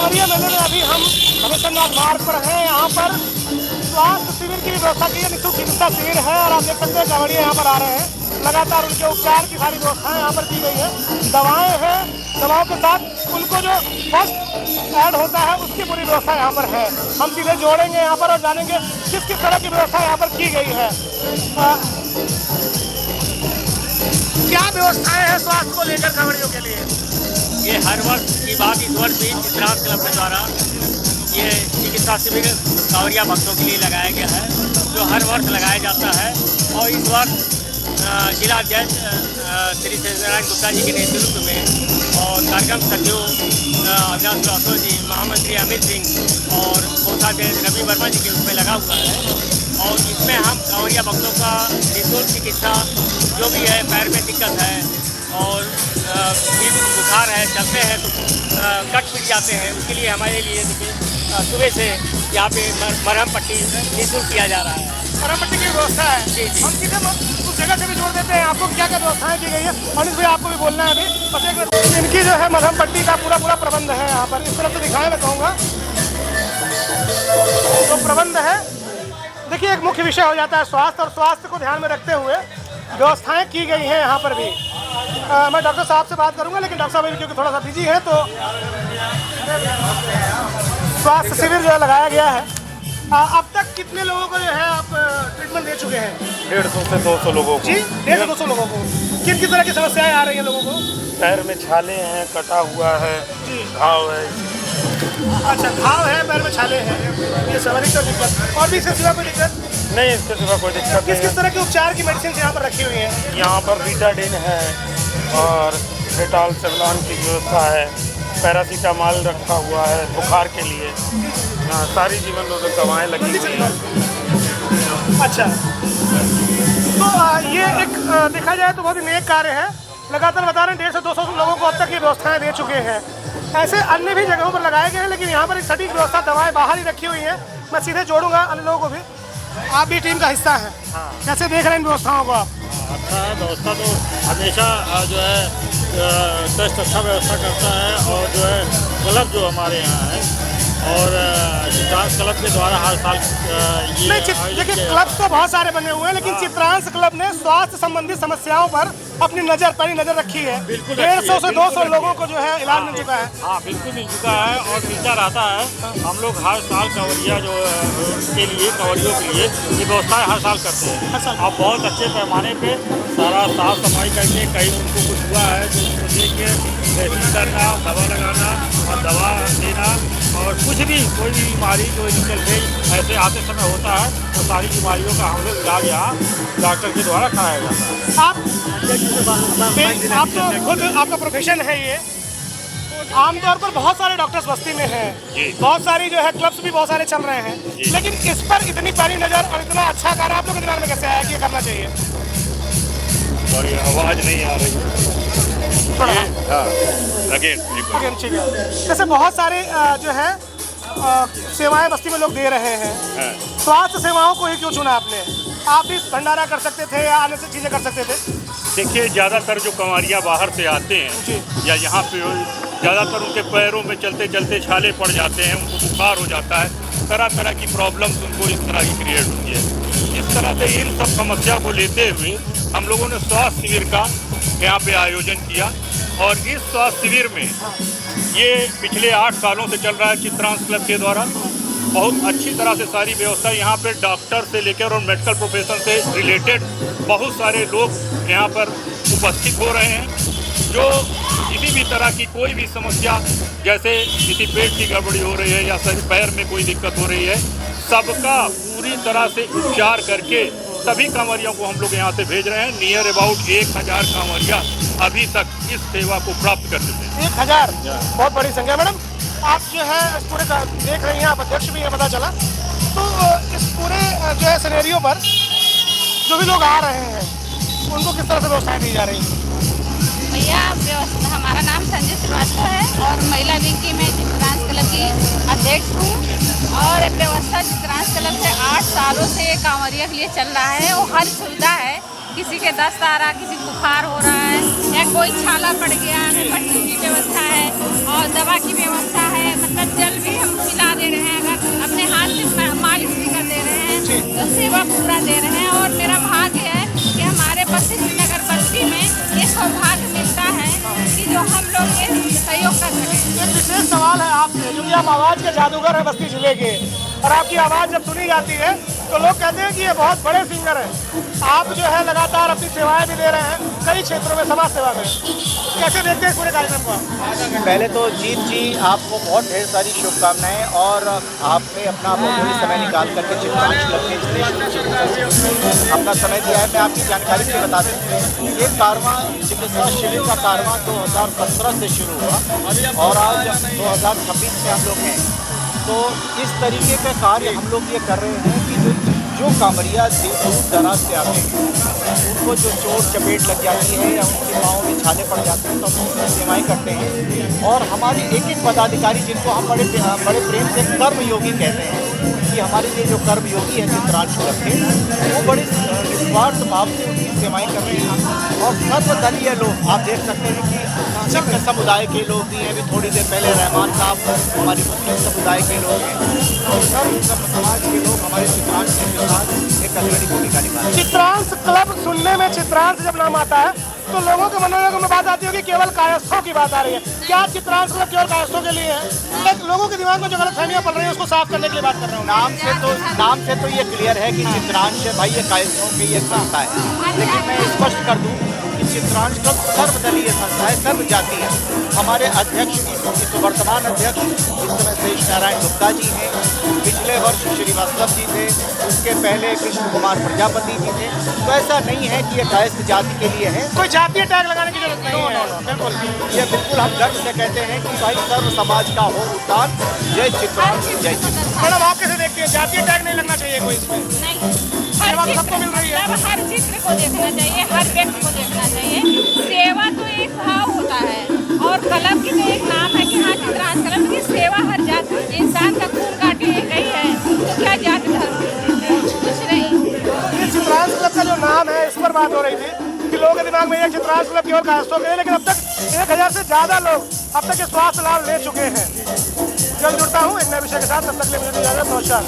कांवरिया मेले में अभी हम हरिश्चंद्र मार्ग पर हैं। यहाँ पर स्वास्थ्य शिविर की भी व्यवस्था की है, निःशुल्क चिकित्सा शिविर है और आप देख सकते हैं कांवरिया यहाँ पर आ रहे हैं। लगातार उनके उपचार की सारी व्यवस्थाएं यहाँ पर की गई है। दवाएं हैं, दवाओं के साथ उनको जो फर्स्ट ऐड होता है उसकी पूरी व्यवस्था यहाँ पर है। हम सीधे जोड़ेंगे यहाँ पर और जानेंगे किस किस तरह की व्यवस्था यहाँ पर की गई है। क्या व्यवस्थाएं हैं स्वास्थ्य को लेकर कांवड़ियों के लिए? ये हर वर्ष की बात इस वर्ष भी चित्रांश क्लब के द्वारा ये चिकित्सा शिविर कांवरिया भक्तों के लिए लगाया गया है, जो हर वर्ष लगाया जाता है। और इस वर्ष जिला अध्यक्ष श्री सत्यनारायण गुप्ता जी के नेतृत्व में और कार्यक्रम सचिव अविनाश श्रीवास्तव जी, महामंत्री अमित सिंह और कोषाध्यक्ष रवि वर्मा जी के उसमें लगा हुआ है। और इसमें हम कांवरिया भक्तों का निःशुल्क चिकित्सा जो भी है, पैर में दिक्कत है और बुखार है, चलते हैं तो कट पिट जाते हैं, उसके लिए हमारे लिए देखिए सुबह से यहाँ पे मरहम पट्टी निःशुल्क किया जा रहा है। मरहम पट्टी की व्यवस्था है जी। हम सीधे उस जगह से भी जोड़ देते हैं आपको क्या क्या व्यवस्थाएं की गई है। और इसमें आपको भी बोलना है अभी बस एक मिनट। इनकी जो है मरहम पट्टी का पूरा प्रबंध है यहाँ पर। इस तरफ से दिखाया मैं कहूँगा तो प्रबंध है। देखिए एक मुख्य विषय हो जाता है स्वास्थ्य, और स्वास्थ्य को ध्यान में रखते हुए व्यवस्थाएं की गई हैं यहाँ पर भी। मैं डॉक्टर साहब से बात करूंगा, लेकिन डॉक्टर साहब अभी क्योंकि थोड़ा सा बिजी है तो स्वास्थ्य शिविर जो है लगाया गया है। अब तक कितने लोगों को जो है आप ट्रीटमेंट दे चुके हैं? 150 से 200 लोगों को। जी 150-200 लोगों को। किन किस तरह की समस्याएं आ रही हैं लोगों को? पैर में छाले हैं, कटा हुआ है, घाव है। अच्छा, घाव है, पैर में छाले हैं, ये स्वाभाविक तो दिक्कत। और भी इसके सिवा कोई दिक्कत नहीं? इसके सिवा कोई दिक्कत नहीं। किस तरह के उपचार की मेडिसिन यहाँ पर रखी हुई है? यहाँ पर बीटाडिन है और डेटॉल सेवलॉन की व्यवस्था है, पैरासीटामॉल रखा हुआ है बुखार के लिए। सारी जीवन रोधक दवाएं लगी हुई हैं। अच्छा, तो ये एक देखा जाए तो बहुत ही नेक कार्य है। लगातार बता रहे हैं 150 से 200 लोगों को अब तक ये व्यवस्थाएं दे चुके हैं। ऐसे अन्य भी जगहों पर लगाए गए हैं, लेकिन यहाँ पर एक सटीक व्यवस्था, दवाएं बाहर ही रखी हुई हैं। मैं सीधे जोड़ूंगा अन्य लोगों को भी। आप भी टीम का हिस्सा हैं। कैसे देख रहे हैं इन व्यवस्थाओं को आप? अच्छा है, व्यवस्था तो हमेशा जो है टेस्ट अच्छा व्यवस्था करता है। और जो है क्लब जो हमारे यहाँ है और चित्रांश क्लब के द्वारा हर साल ये देखिए क्लब तो बहुत सारे बने हुए हैं, लेकिन चित्रांश क्लब ने स्वास्थ्य संबंधी समस्याओं पर अपनी नजर रखी है। 150 से 200 लोगों को जो है इलाज मिल चुका है। हाँ बिल्कुल मिल चुका है और मिलता रहता है। हम लोग हर साल कांवरिया जो के लिए कांवरियों के लिए ये व्यवस्थाएं हर साल करते हैं। अब बहुत अच्छे पैमाने पे सारा साफ सफाई करके, कहीं उनको कुछ हुआ है तो उसको देख के ड्रेसिंग करना, दवा लगाना और दवा देना, और कुछ भी कोई भी बीमारी जो निकल गई ऐसे आते समय होता है तो सारी बीमारियों का हम लोग इलाज यहाँ डॉक्टर के द्वारा कराया जाता है। आप तो खुद आपका प्रोफेशन है ये। आमतौर पर बहुत सारे डॉक्टर्स बस्ती में हैं, बहुत सारी जो है क्लब्स भी बहुत सारे चल रहे हैं, लेकिन इस पर इतनी प्यारी नज़र और इतना अच्छा कार्य आप लोग के दिमाग में कैसे आया कि ये करना चाहिए? और आवाज़ नहीं आ रही जैसे बहुत सारे जो है सेवाएं बस्ती में लोग दे रहे हैं। स्वास्थ्य सेवाओं को ही क्यों चुना आपने? आप भी भंडारा कर सकते थे या अन्य चीज़ें कर सकते थे। देखिए ज़्यादातर जो कांवरिया बाहर से आते हैं या यहाँ पे ज़्यादातर उनके पैरों में चलते चलते छाले पड़ जाते हैं, उनको बुखार हो जाता है, तरह तरह की प्रॉब्लम्स उनको इस तरह की क्रिएट होती है। इस तरह से इन सब समस्या को लेते हुए हम लोगों ने स्वास्थ्य शिविर का यहाँ पे आयोजन किया। और इस स्वास्थ्य शिविर में ये पिछले 8 सालों से चल रहा है चित्रांश क्लब के द्वारा। बहुत अच्छी तरह से सारी व्यवस्था यहाँ पे डॉक्टर से लेकर और मेडिकल प्रोफेशन से रिलेटेड बहुत सारे लोग यहाँ पर उपस्थित हो रहे हैं, जो किसी भी तरह की कोई भी समस्या, जैसे किसी पेट की गड़बड़ी हो रही है या सर पैर में कोई दिक्कत हो रही है, सबका पूरी तरह से उपचार करके सभी कांवरियों को हम लोग यहाँ से भेज रहे हैं। नियर अबाउट 1000 कांवरिया अभी तक इस सेवा को प्राप्त कर चुके हैं। 1000 बहुत बड़ी संख्या। मैडम आप जो है इस पूरे देख रही हैं, आप अध्यक्ष भी हैं पता चला, तो इस पूरे जो है सिनेरियो पर जो भी लोग आ रहे हैं उनको किस तरह से व्यवस्थाएं दी जा रही हैं? भैया व्यवस्था, हमारा नाम संजय श्रीवास्तव है और महिला विंग की मैं चित्रांश क्लब की अध्यक्ष हूँ। और व्यवस्था चित्रांश क्लब से 8 सालों से कांवरिया के लिए चल रहा है। वो हर सुविधा है, किसी के दस्त आ रहा, किसी को बुखार हो रहा है या कोई छाला पड़ गया, पट्टी की व्यवस्था है और दवा की व्यवस्था है। मतलब सेवा पूरा दे रहे हैं और मेरा भाग्य है कि हमारे बस्ती नगर बस्ती में ये सौभाग्य मिलता है कि जो हम लोग ये सहयोग कर सकें। एक विशेष सवाल है आपसे, क्योंकि आप आवाज़ के जादूगर हैं बस्ती जिले के, और आपकी आवाज़ जब सुनी जाती है तो लोग कहते हैं कि ये बहुत बड़े सिंगर हैं। आप जो है लगातार अपनी सेवाएं भी दे रहे हैं कई क्षेत्रों में, समाज सेवा में, कैसे देखते हैं पूरे कार्यक्रम को? पहले तो जीत जी आपको बहुत ढेर सारी शुभकामनाएं, और आपने अपना थोड़ी समय निकाल करके चित्रांश क्लब के इसलिए अपना समय दिया है। मैं आपकी जानकारी से बता दूँ, ये कारवां चिकित्सा शिविर का कारवां 2017 से शुरू हुआ और आज 2026 में हम लोग हैं। तो इस तरीके का कार्य हम लोग ये कर रहे हैं कि जो कांवरिया दूर दराज से आते हैं उनको जो चोट चपेट लग जाती है या उनके पाँव में छाले पड़ जाते हैं तो हम उनकी सेवाएँ करते हैं। और हमारे एक एक पदाधिकारी, जिनको हम बड़े प्रेम से कर्मयोगी कहते हैं, कि हमारे लिए जो कर्मयोगी है चित्रांश क्लब के, वो बड़े निस्वार्थ भाव से उनकी सेवाएँ कर रहे हैं। और सर्वदलीय लोग आप देख सकते हैं कि सिख समुदाय के लोग भी हैं, अभी थोड़ी देर पहले रहमान साहब हमारी मुस्लिम समुदाय के लोग हैं, और सब समाज के लोग हमारे चित्रांश के साथ एक अग्रणी भूमिका निभा रहे हैं। चित्रांश क्लब सुनने में, चित्रांश जब नाम आता है तो लोगों के मनोरंजन में बात आती होगी केवल कायस्थों की बात आ रही है। क्या चित्रांश क्लब केवल कायस्थों के लिए है? एक लोगों के दिमाग में जो गलतफहमियां पड़ रही है उसको साफ करने के लिए बात कर रहा हूँ। नाम से तो ये क्लियर है कि चित्रांश भाई ये कायस्थों की एक संस्था है, लेकिन मैं स्पष्ट कर दूँ कि चित्रांश क्लब सर्वदलीय संस्था है, सर्व जाति है। हमारे अध्यक्ष, इस वर्तमान अध्यक्ष इस समय शेष नारायण गुप्ता जी हैं, पिछले वर्ष श्रीवास्तव जी थे, उसके पहले कृष्ण कुमार प्रजापति जी थे। तो ऐसा नहीं है कि ये कायस्थ जाति के लिए है, कोई जातीय टैग लगाने की जरूरत नहीं है। बिल्कुल, ये बिल्कुल हम गर्व से कहते हैं कि भाई सर्व समाज का हो उद्धार, जय चित्रांश, जय चित्रांश। मैडम आप कैसे देखती हैं, जातीय टैग नहीं लगना चाहिए कोई इसमें? नहीं, सेवा तो सबको मिल रही है। हर चित्र को देखना चाहिए, हर व्यक्ति को देखना चाहिए। सेवा तो एक भाव होता है और क्लब की तो एक नाम है कि हाँ चित्रांश क्लब की सेवा हर जात इंसान का खून काटे गई है, तो क्या जाति धर्म कुछ नहीं। ये चित्रांश क्लब का जो नाम है इस पर बात हो रही थी कि लोगों के दिमाग में ये चित्रांश क्लब केवल कायस्थों के, लेकिन अब तक 1000 से ज़्यादा लोग अब तक ये स्वास्थ्य लाभ ले चुके हैं। जल्द जुड़ता हूँ एक नए विषय के साथ, तब तक के लिए मुझे इजाज़त, नमस्कार।